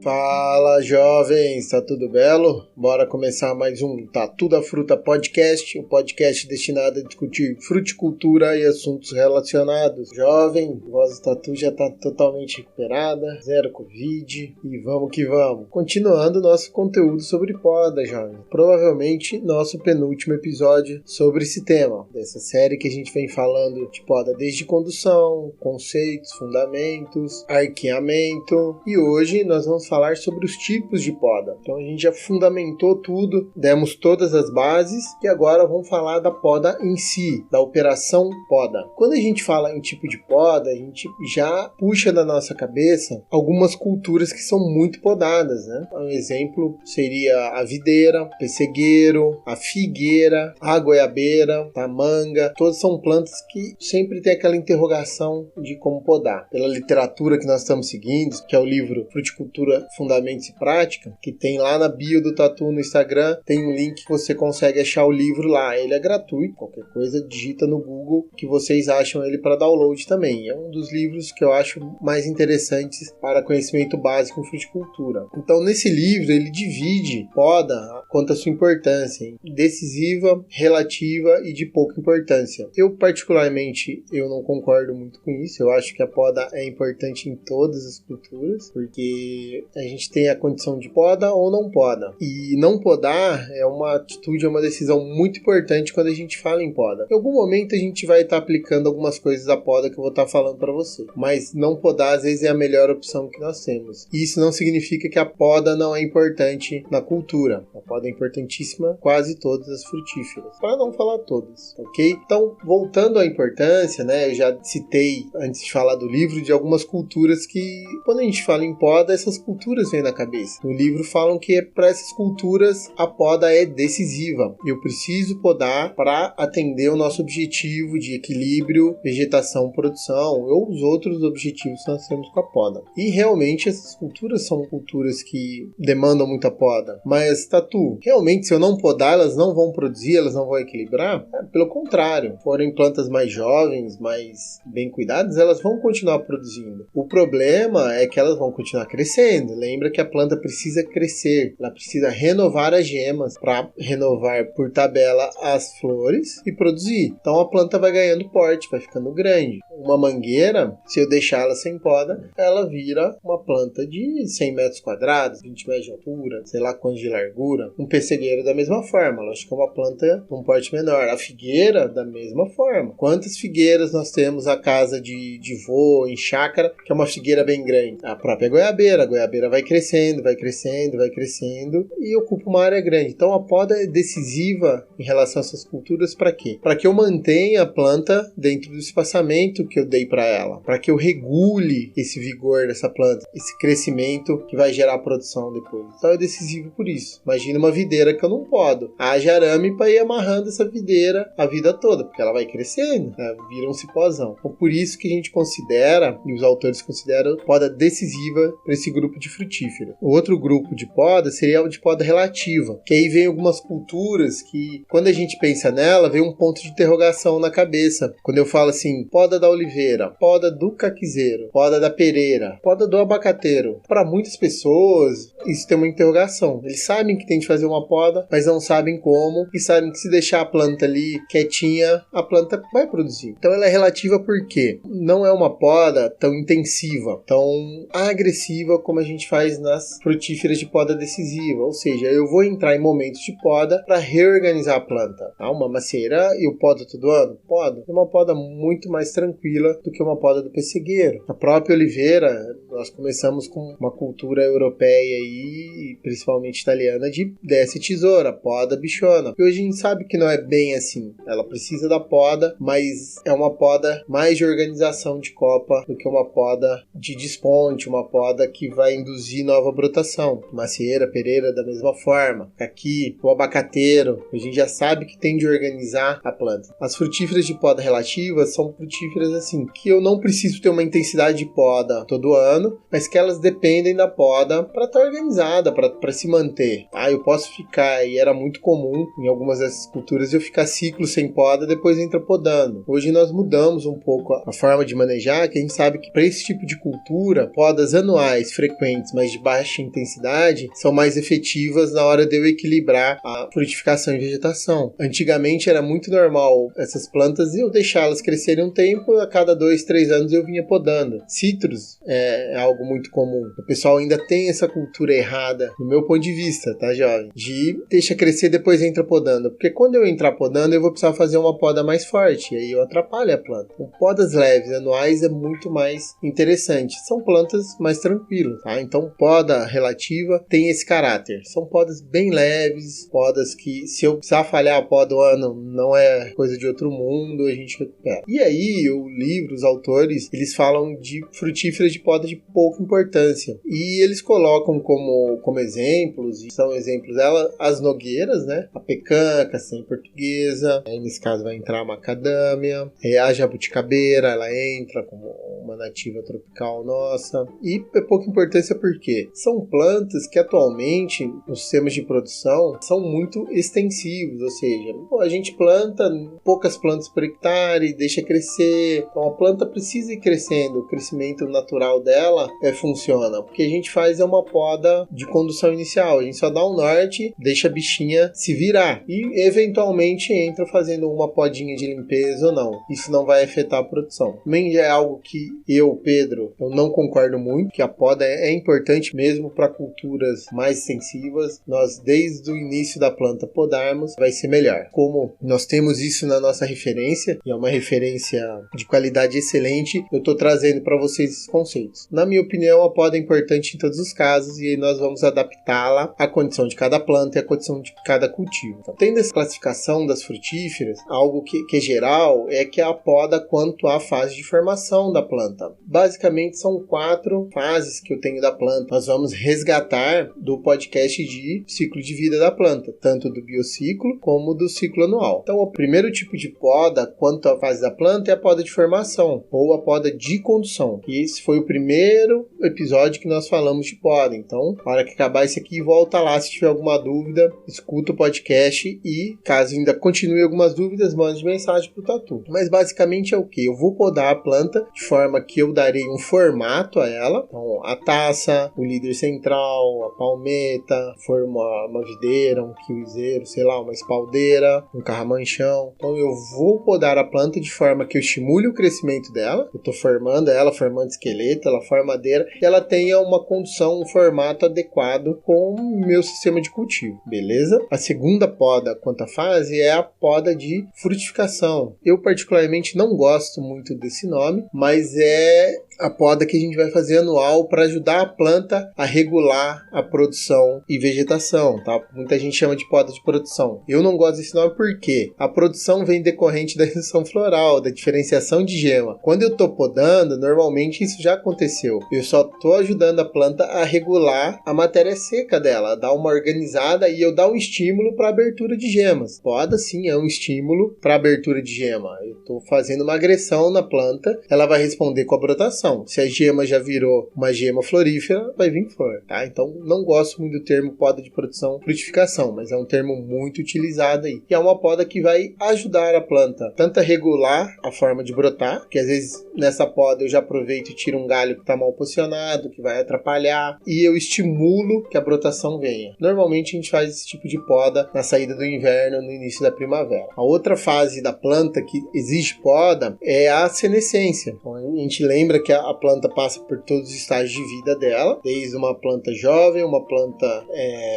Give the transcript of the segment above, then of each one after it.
Fala, jovens, tá tudo belo? Bora começar mais um Tatu da Fruta Podcast, um podcast destinado a discutir fruticultura e assuntos relacionados. Jovem, voz do Tatu já tá totalmente recuperada, zero Covid e vamos que vamos. Continuando nosso conteúdo sobre poda, jovem. Provavelmente nosso penúltimo episódio sobre esse tema, dessa série que a gente vem falando de poda desde condução, conceitos, fundamentos, arqueamento e hoje nós vamos falar sobre os tipos de poda. Então a gente já fundamentou tudo, demos todas as bases e agora vamos falar da poda em si, da operação poda. Quando a gente fala em tipo de poda, a gente já puxa da nossa cabeça algumas culturas que são muito podadas, né? Um exemplo seria a videira, o pessegueiro, a figueira, a goiabeira, a manga. Todas são plantas que sempre tem aquela interrogação de como podar. Pela literatura que nós estamos seguindo, que é o livro Fruticultura, Fundamentos e Prática, que tem lá na bio do Tatu no Instagram, tem um link que você consegue achar o livro lá. Ele é gratuito, qualquer coisa digita no Google que vocês acham ele para download também. É um dos livros que eu acho mais interessantes para conhecimento básico em fruticultura. Então nesse livro ele divide poda quanto à sua importância, decisiva, relativa e de pouca importância. Eu particularmente eu não concordo muito com isso. Eu acho que a poda é importante em todas as culturas, porque a gente tem a condição de poda ou não poda. E não podar é uma atitude, é uma decisão muito importante quando a gente fala em poda. Em algum momento a gente vai estar aplicando algumas coisas da poda que eu vou estar falando para você. Mas não podar às vezes é a melhor opção que nós temos. E isso não significa que a poda não é importante na cultura. A poda é importantíssima em quase todas as frutíferas. Para não falar todas, ok? Então, voltando à importância, né? Eu já citei, antes de falar do livro, de algumas culturas que, quando a gente fala em poda, essas culturas vêm na cabeça. No livro falam que para essas culturas a poda é decisiva. Eu preciso podar para atender o nosso objetivo de equilíbrio, vegetação, produção ou os outros objetivos que nós temos com a poda. E realmente essas culturas são culturas que demandam muita poda. Mas, Tatu, realmente se eu não podar, elas não vão produzir, elas não vão equilibrar? Pelo contrário, forem plantas mais jovens, mais bem cuidadas, elas vão continuar produzindo. O problema é que elas vão continuar crescendo. Lembra que a planta precisa crescer, ela precisa renovar as gemas para renovar por tabela as flores e produzir. Então a planta vai ganhando porte, vai ficando grande. Uma mangueira, se eu deixar ela sem poda, ela vira uma planta de 100 metros quadrados, 20 metros de altura, sei lá quantos de largura. Um pessegueiro da mesma forma, lógico que é uma planta com um porte menor. A figueira da mesma forma. Quantas figueiras nós temos a casa de vô, em chácara, que é uma figueira bem grande? A própria goiabeira. A goiabeira vai crescendo, vai crescendo, vai crescendo e ocupa uma área grande. Então a poda é decisiva em relação a essas culturas para quê? Para que eu mantenha a planta dentro do espaçamento que eu dei para ela. Para que eu regule esse vigor dessa planta, esse crescimento que vai gerar produção depois. Então é decisivo por isso. Imagina uma videira que eu não podo. Haja arame para ir amarrando essa videira a vida toda, porque ela vai crescendo, né? Vira um cipózão. Então por isso que a gente considera, e os autores consideram, poda decisiva para esse grupo de frutífera. O outro grupo de poda seria o de poda relativa, que aí vem algumas culturas que, quando a gente pensa nela, vem um ponto de interrogação na cabeça. Quando eu falo assim, poda da oliveira, poda do caquizeiro, poda da pereira, poda do abacateiro, para muitas pessoas isso tem uma interrogação. Eles sabem que tem de fazer uma poda, mas não sabem como, e sabem que se deixar a planta ali quietinha, a planta vai produzir. Então ela é relativa porque não é uma poda tão intensiva, tão agressiva como a gente faz nas frutíferas de poda decisiva, ou seja, eu vou entrar em momentos de poda para reorganizar a planta. Uma macieira eu podo todo ano? Podo. É uma poda muito mais tranquila do que uma poda do pessegueiro. A própria oliveira, nós começamos com uma cultura europeia aí, principalmente italiana, de desce tesoura, poda bichona. E hoje a gente sabe que não é bem assim. Ela precisa da poda, mas é uma poda mais de organização de copa do que uma poda de desponte, uma poda que vai induzir nova brotação. Macieira, pereira, da mesma mesma forma. Aqui, o abacateiro, a gente já sabe que tem de organizar a planta. As frutíferas de poda relativa são frutíferas assim, que eu não preciso ter uma intensidade de poda todo ano, mas que elas dependem da poda para estar organizada, para se manter. Eu posso ficar, e era muito comum em algumas dessas culturas, eu ficar ciclos sem poda, depois entra podando. Hoje nós mudamos um pouco a forma de manejar, que a gente sabe que para esse tipo de cultura, podas anuais frequentes, mas de baixa intensidade, são mais efetivas na hora de eu equilibrar a frutificação e vegetação. Antigamente era muito normal essas plantas eu deixá-las crescerem um tempo, a cada 2, 3 anos eu vinha podando. Citros é algo muito comum. O pessoal ainda tem essa cultura errada, no meu ponto de vista, tá, jovem? De deixa crescer, depois entra podando. Porque quando eu entrar podando, eu vou precisar fazer uma poda mais forte, e aí eu atrapalho a planta. Com podas leves, anuais, é muito mais interessante. São plantas mais tranquilas, tá? Então, poda relativa tem esse caráter. São podas bem leves, podas que, se eu precisar falhar a poda do ano, não é coisa de outro mundo, a gente recupera. E aí, o livro, os autores, eles falam de frutíferas de poda de pouca importância. E eles colocam como exemplos, e são exemplos dela, as nogueiras, né? A pecanca, sem portuguesa, aí nesse caso vai entrar a macadâmia, a jabuticabeira, ela entra como uma nativa tropical nossa. E é pouca importância porque são plantas que atualmente, nos sistemas de produção, são muito extensivos, ou seja, a gente planta poucas plantas por hectare, deixa crescer, então a planta precisa ir crescendo, o crescimento natural dela funciona, porque a gente faz uma poda de condução inicial, a gente só dá um norte, deixa a bichinha se virar e eventualmente entra fazendo uma podinha de limpeza ou não, isso não vai afetar a produção. Também já é algo que eu, Pedro, eu não concordo muito, que a poda é importante mesmo para culturas mais extensivas, nós desde o início da planta podarmos, vai ser melhor. Como nós temos isso na nossa referência, e é uma referência de qualidade excelente, eu estou trazendo para vocês esses conceitos. Na minha opinião, a poda é importante em todos os casos, e aí nós vamos adaptá-la à condição de cada planta e à condição de cada cultivo. Então, tendo essa classificação das frutíferas, algo que é geral é que a poda quanto à fase de formação da planta. Basicamente, são 4 fases que eu tenho da planta. Nós vamos resgatar do podcast de ciclo de vida da planta, tanto do biociclo como do ciclo anual. Então, o primeiro tipo de poda, quanto à fase da planta, é a poda de formação, ou a poda de condução. E esse foi o primeiro episódio que nós falamos de poda. Então, na hora que acabar esse aqui, volta lá se tiver alguma dúvida, escuta o podcast e, caso ainda continue algumas dúvidas, mande mensagem pro Tatu. Mas basicamente é o que? Eu vou podar a planta de forma que eu darei um formato a ela. Então, a taça, o líder central, a palmeta, uma videira, um quiwizeiro, sei lá, uma espaldeira, um carramanchão. Então eu vou podar a planta de forma que eu estimule o crescimento dela. Eu estou formando ela, formando esqueleto, ela forma madeira, e ela tenha uma condução, um formato adequado com o meu sistema de cultivo, beleza? A segunda poda quanto à fase é a poda de frutificação. Eu particularmente não gosto muito desse nome, mas é a poda que a gente vai fazer anual para ajudar a planta a regular a produção e vegetação, tá? Muita gente chama de poda de produção. Eu não gosto desse nome porque a produção vem decorrente da indução floral, da diferenciação de gema. Quando eu estou podando, normalmente isso já aconteceu. Eu só estou ajudando a planta a regular a matéria seca dela, a dar uma organizada e eu dar um estímulo para abertura de gemas. Poda sim é um estímulo para abertura de gema. Eu estou fazendo uma agressão na planta, ela vai responder com a brotação. Se a gema já virou uma gema florífera, vai vir flor, tá? Então, não gosto muito do termo poda de produção frutificação, mas é um termo muito utilizado aí. E é uma poda que vai ajudar a planta tanto a regular a forma de brotar, que às vezes nessa poda eu já aproveito e tiro um galho que está mal posicionado, que vai atrapalhar, e eu estimulo que a brotação venha. Normalmente a gente faz esse tipo de poda na saída do inverno, no início da primavera. A outra fase da planta que exige poda é a senescência. Então, a gente lembra que a planta passa por todos os estágios de vida dela, desde uma planta jovem, uma planta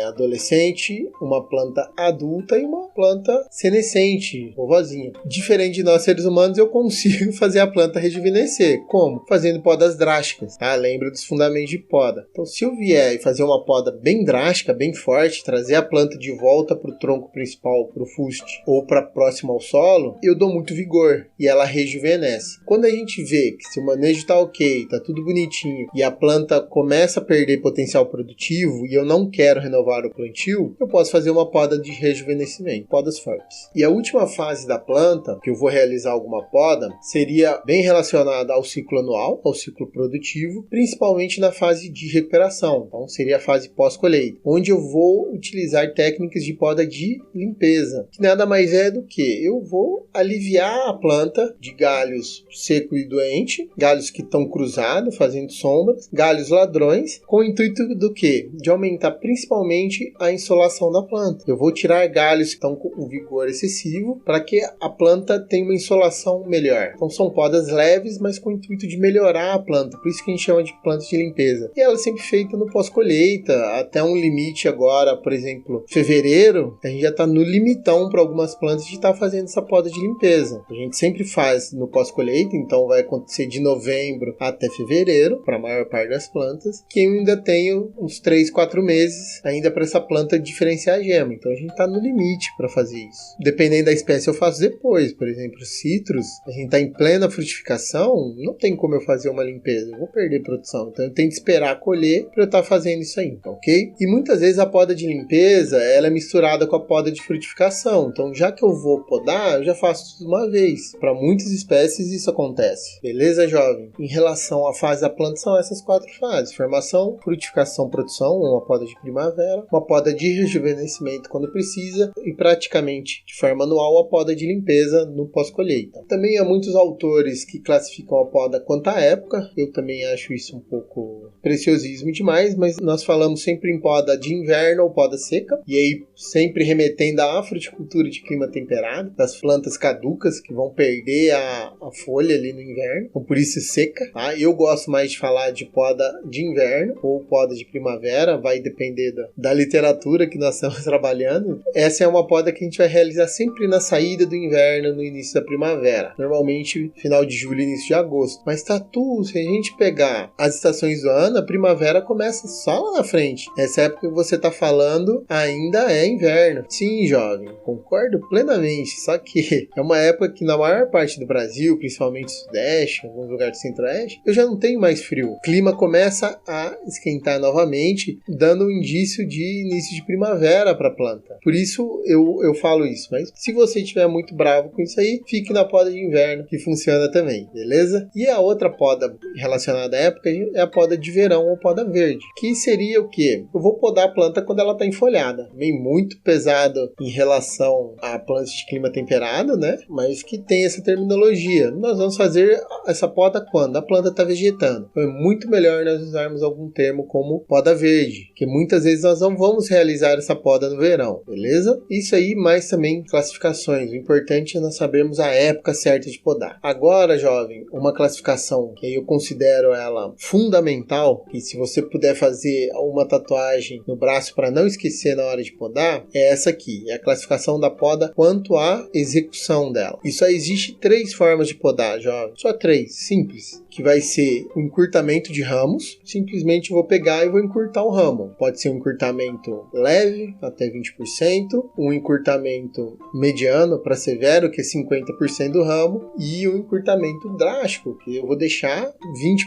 adolescente, uma planta adulta e uma planta senescente, vovozinha. Diferente de nós seres humanos, eu consigo fazer a planta rejuvenescer. Como? Fazendo podas drásticas, tá? Lembra dos fundamentos de poda. Então, se eu vier e fazer uma poda bem drástica, bem forte, trazer a planta de volta para o tronco principal, para o fuste, ou para próximo ao solo, eu dou muito vigor e ela rejuvenesce. Quando a gente vê que se o manejo está ok, ok, tá tudo bonitinho, e a planta começa a perder potencial produtivo e eu não quero renovar o plantio, eu posso fazer uma poda de rejuvenescimento, podas fortes. E a última fase da planta, que eu vou realizar alguma poda, seria bem relacionada ao ciclo anual, ao ciclo produtivo, principalmente na fase de recuperação. Então seria a fase pós-colheita, onde eu vou utilizar técnicas de poda de limpeza, que nada mais é do que eu vou aliviar a planta de galhos seco e doente, galhos que estão cruzados, fazendo sombras, galhos ladrões, com o intuito do quê? De aumentar principalmente a insolação da planta. Eu vou tirar galhos que estão com um vigor excessivo para que a planta tenha uma insolação melhor. Então são podas leves, mas com o intuito de melhorar a planta, por isso que a gente chama de planta de limpeza. E ela é sempre feita no pós-colheita, até um limite agora, por exemplo, fevereiro, a gente já está no limitão para algumas plantas de estar fazendo essa poda de limpeza. A gente sempre faz no pós-colheita, então vai acontecer de novembro até fevereiro, para a maior parte das plantas, que eu ainda tenho uns 3, 4 meses ainda para essa planta diferenciar a gema. Então a gente está no limite para fazer isso. Dependendo da espécie eu faço depois. Por exemplo, citros, a gente está em plena frutificação, não tem como eu fazer uma limpeza, eu vou perder produção. Então eu tenho que esperar colher para eu estar fazendo isso aí, ok? E muitas vezes a poda de limpeza, ela é misturada com a poda de frutificação. Então já que eu vou podar, eu já faço tudo uma vez. Para muitas espécies isso acontece. Beleza, jovem? Em relação à fase da planta, são essas 4 fases: formação, frutificação, produção, uma poda de primavera, uma poda de rejuvenescimento quando precisa e praticamente de forma anual a poda de limpeza no pós-colheita. Também há muitos autores que classificam a poda quanto à época. Eu também acho isso um pouco preciosismo demais, mas nós falamos sempre em poda de inverno ou poda seca, e aí sempre remetendo à fruticultura de clima temperado, das plantas caducas que vão perder a folha ali no inverno, então por isso seca, tá? Eu gosto mais de falar de poda de inverno ou poda de primavera, vai depender da literatura que nós estamos trabalhando. Essa é uma poda que a gente vai realizar sempre na saída do inverno, no início da primavera, normalmente final de julho, início de agosto. Mas se a gente pegar as estações do ano, a primavera começa só lá na frente. Essa época que você está falando ainda é inverno. Sim, jovem, concordo plenamente, só que é uma época que na maior parte do Brasil, principalmente sudeste, alguns lugares do centro-oeste, eu já não tenho mais frio. O clima começa a esquentar novamente, dando um indício de início de primavera para a planta. Por isso eu falo isso, mas se você estiver muito bravo com isso aí, fique na poda de inverno, que funciona também, beleza? E a outra poda relacionada à época é a poda de verão ou poda verde, que seria o quê? Eu vou podar a planta quando ela está enfolhada. Vem muito pesado em relação a plantas de clima temperado, né? Mas que tem essa terminologia. Nós vamos fazer essa poda quando a planta está vegetando. Então é muito melhor nós usarmos algum termo como poda verde, que muitas vezes nós não vamos realizar essa poda no verão, beleza? Isso aí, mais também classificações. O importante é nós sabermos a época certa de podar. Agora, jovem, uma classificação que eu considero ela fundamental, e se você puder fazer uma tatuagem no braço para não esquecer na hora de podar, é essa aqui, é a classificação da poda quanto à execução dela. E só existe 3 formas de podar, jovem, só 3, simples, que vai ser o encurtamento de ramos. Simplesmente vou pegar e vou encurtar o ramo. Pode ser um encurtamento leve, até 20%, um encurtamento mediano para severo, que é 50% do ramo, e um encurtamento drástico, que eu vou deixar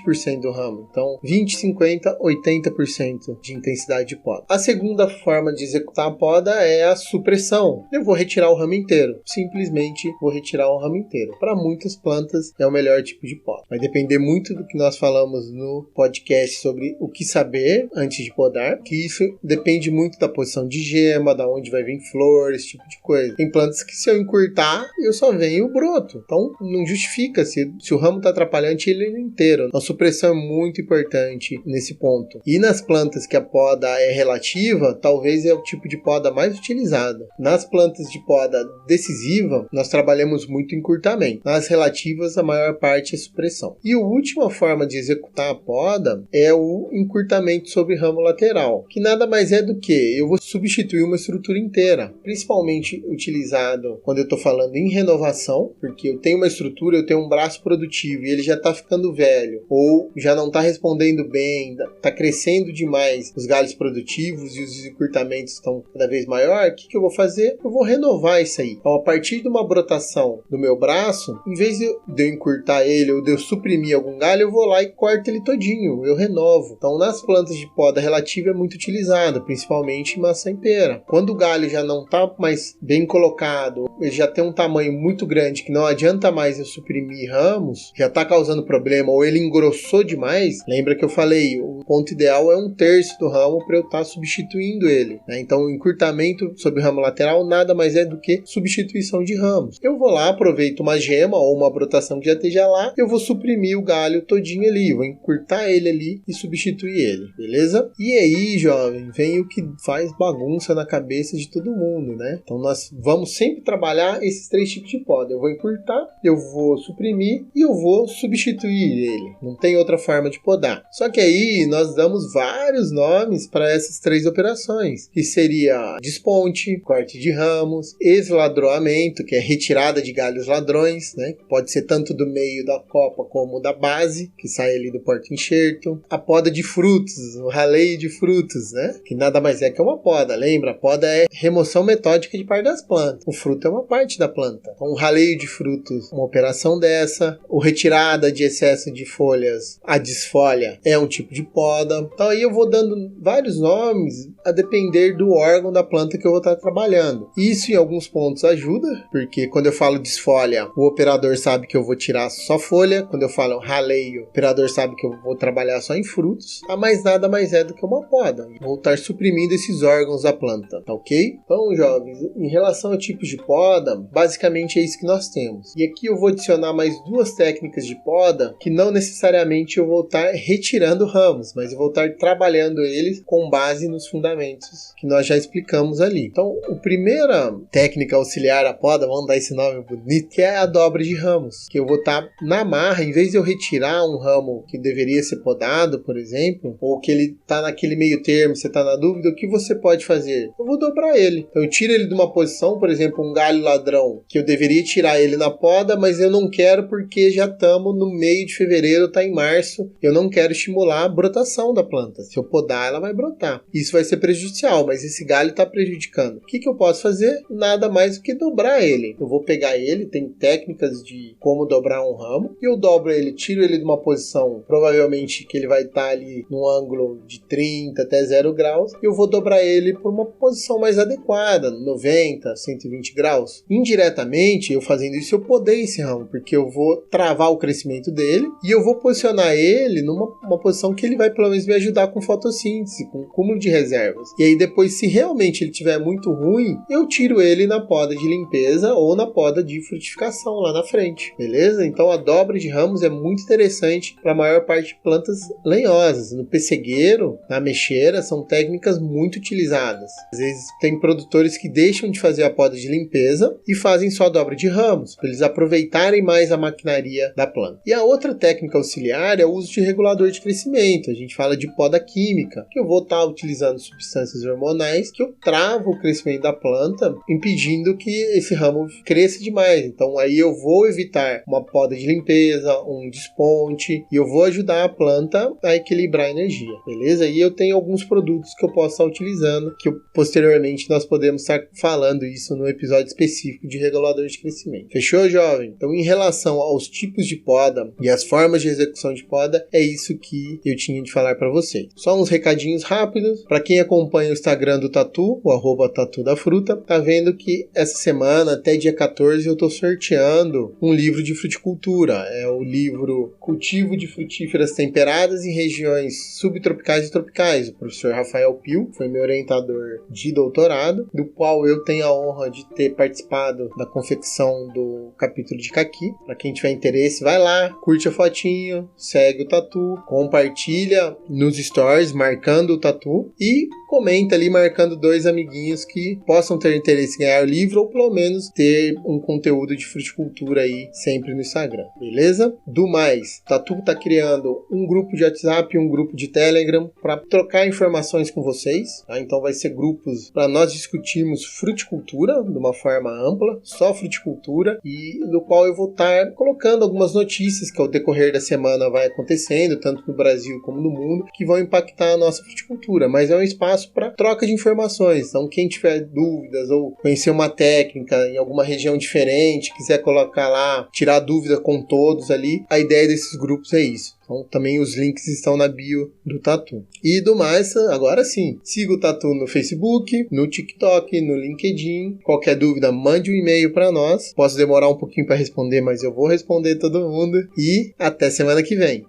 20% do ramo. Então, 20, 50, 80% de intensidade de poda. A segunda forma de executar a poda é a supressão. Eu vou retirar o ramo inteiro. Simplesmente vou retirar o ramo inteiro. Para muitas plantas é o melhor tipo de poda. Vai depender muito do que nós falamos no podcast sobre o que saber antes de podar, que isso depende muito da posição de gema, da onde vai vir flor, esse tipo de coisa. Tem plantas que se eu encurtar, eu só venho o broto. Então não justifica se o ramo está atrapalhando ele inteiro. A supressão é muito importante nesse ponto. E nas plantas que a poda é relativa, talvez é o tipo de poda mais utilizada. Nas plantas de poda decisiva, nós trabalhamos muito encurtamento. Nas relativas, a maior parte é supressão. E a última forma de executar a poda é o encurtamento sobre ramo lateral, que nada mais é do que eu vou substituir uma estrutura inteira, principalmente utilizado quando eu estou falando em renovação, porque eu tenho uma estrutura, eu tenho um braço produtivo e ele já está ficando velho, ou já não está respondendo bem, está crescendo demais os galhos produtivos e os encurtamentos estão cada vez maior. O que eu vou fazer? Eu vou renovar isso aí. Então, a partir de uma brotação do meu braço, em vez de eu encurtar ele ou de eu suprimir suprimir algum galho, eu vou lá e corto ele todinho, eu renovo. Então, nas plantas de poda relativa é muito utilizado, principalmente em maçã e pera. Quando o galho já não está mais bem colocado, ele já tem um tamanho muito grande que não adianta mais eu suprimir ramos, já está causando problema, ou ele engrossou demais, lembra que eu falei, o ponto ideal é 1/3 do ramo para eu estar substituindo ele, né? Então, o encurtamento sobre o ramo lateral nada mais é do que substituição de ramos. Eu vou lá, aproveito uma gema ou uma brotação que já esteja lá, eu vou suprimir o galho todinho ali, vou encurtar ele ali e substituir ele, beleza? E aí, jovem, vem o que faz bagunça na cabeça de todo mundo, né? Então nós vamos sempre trabalhar esses 3 tipos de poda. Eu vou encurtar, eu vou suprimir e eu vou substituir ele. Não tem outra forma de podar. Só que aí nós damos vários nomes para essas 3 operações, que seria desponte, corte de ramos, esladroamento, que é retirada de galhos ladrões, né? Que pode ser tanto do meio da copa como da base, que sai ali do porta-enxerto. A poda de frutos, o raleio de frutos, né? Que nada mais é que uma poda, lembra? A poda é remoção metódica de parte das plantas. O fruto é uma parte da planta. Então, o raleio de frutos, uma operação dessa. O retirada de excesso de folhas, a desfolha, é um tipo de poda. Então, aí eu vou dando vários nomes a depender do órgão da planta que eu vou estar trabalhando. Isso, em alguns pontos, ajuda, porque quando eu falo desfolha, o operador sabe que eu vou tirar só folha. Quando eu falo raleio, o operador sabe que eu vou trabalhar só em frutos. Mas nada mais é do que uma poda. Vou estar suprimindo esses órgãos da planta, tá ok? Então, jovens, em relação a tipos de poda, basicamente é isso que nós temos. E aqui eu vou adicionar mais 2 técnicas de poda, que não necessariamente eu vou estar retirando ramos, mas eu vou estar trabalhando eles com base nos fundamentos que nós já explicamos ali. Então, a primeira técnica auxiliar à poda, vamos dar esse nome bonito, que é a dobra de ramos, que eu vou estar na marra, em vez de eu retirar um ramo que deveria ser podado, por exemplo, ou que ele está naquele meio termo, você está na dúvida, o que você pode fazer? Eu vou dobrar ele. Então, eu tiro ele de uma posição, por exemplo, um galho ladrão, que eu deveria tirar ele na poda, mas eu não quero porque já estamos no meio de fevereiro, está em março, eu não quero estimular a brotação da planta. Se eu podar, ela vai brotar. Isso vai ser prejudicial, mas esse galho está prejudicando. O que eu posso fazer? Nada mais do que dobrar ele. Eu vou pegar ele, tem técnicas de como dobrar um ramo, e eu dobro ele, tiro ele de uma posição, provavelmente que ele vai estar ali num ângulo de 30 até 0 graus, e eu vou dobrar ele por uma posição mais adequada, 90, 120 graus. Indiretamente, eu fazendo isso, eu podei esse ramo, porque eu vou travar o crescimento dele, e eu vou posicionar ele numa posição que ele vai pelo menos me ajudar com fotossíntese, com cúmulo de reservas. E aí depois, se realmente ele estiver muito ruim, eu tiro ele na poda de limpeza ou na poda de frutificação lá na frente, beleza? Então a dobra de ramos é muito interessante para a maior parte de plantas lenhosas. No pessegueiro, na mexeira, são técnicas muito utilizadas. Às vezes tem produtores que deixam de fazer a poda de limpeza e fazem só a dobra de ramos, para eles aproveitarem mais a maquinaria da planta. E a outra técnica auxiliar é o uso de regulador de crescimento. A gente fala de poda química, que eu vou estar utilizando substâncias hormonais que eu travo o crescimento da planta, impedindo que esse ramo cresça demais. Então aí eu vou evitar uma poda de limpeza, um desponte, e eu vou ajudar a planta a equilibrar a energia, beleza? E eu tenho alguns produtos que eu posso estar utilizando, que posteriormente nós podemos estar falando isso no episódio específico de regulador de crescimento. Fechou, jovem? Então, em relação aos tipos de poda e as formas de execução de poda, é isso que eu tinha de falar para vocês. Só uns recadinhos rápidos. Para quem acompanha o Instagram do Tatu, o @tatu da fruta, tá vendo que essa semana, até dia 14, eu tô sorteando um livro de fruticultura. É o livro Cultivo de Frutíferas Temperadas em Regiões Subtropicais e Tropicais. O professor Rafael Pio foi meu orientador de doutorado, do qual eu tenho a honra de ter participado da confecção do capítulo de caqui. Para quem tiver interesse, vai lá, curte a fotinho, segue o Tatu, compartilha nos stories marcando o Tatu e comenta ali marcando 2 amiguinhos que possam ter interesse em ganhar o livro ou pelo menos ter um conteúdo de fruticultura aí sempre no Instagram, beleza? Do mais, o Tatu tá criando um grupo de WhatsApp e um grupo de Telegram para trocar informações com vocês, tá? Então vai ser grupos para nós discutirmos fruticultura de uma forma ampla, só fruticultura, e no qual eu vou estar colocando algumas notícias que ao decorrer da semana vai acontecendo, tanto no Brasil como no mundo, que vão impactar a nossa fruticultura, mas é um espaço espaço para troca de informações. Então, quem tiver dúvidas ou conhecer uma técnica em alguma região diferente, quiser colocar lá, tirar dúvida com todos ali, a ideia desses grupos é isso. Então, também os links estão na bio do Tatu. E do mais, agora sim, siga o Tatu no Facebook, no TikTok, no LinkedIn. Qualquer dúvida, mande um e-mail para nós. Posso demorar um pouquinho para responder, mas eu vou responder todo mundo. E até semana que vem.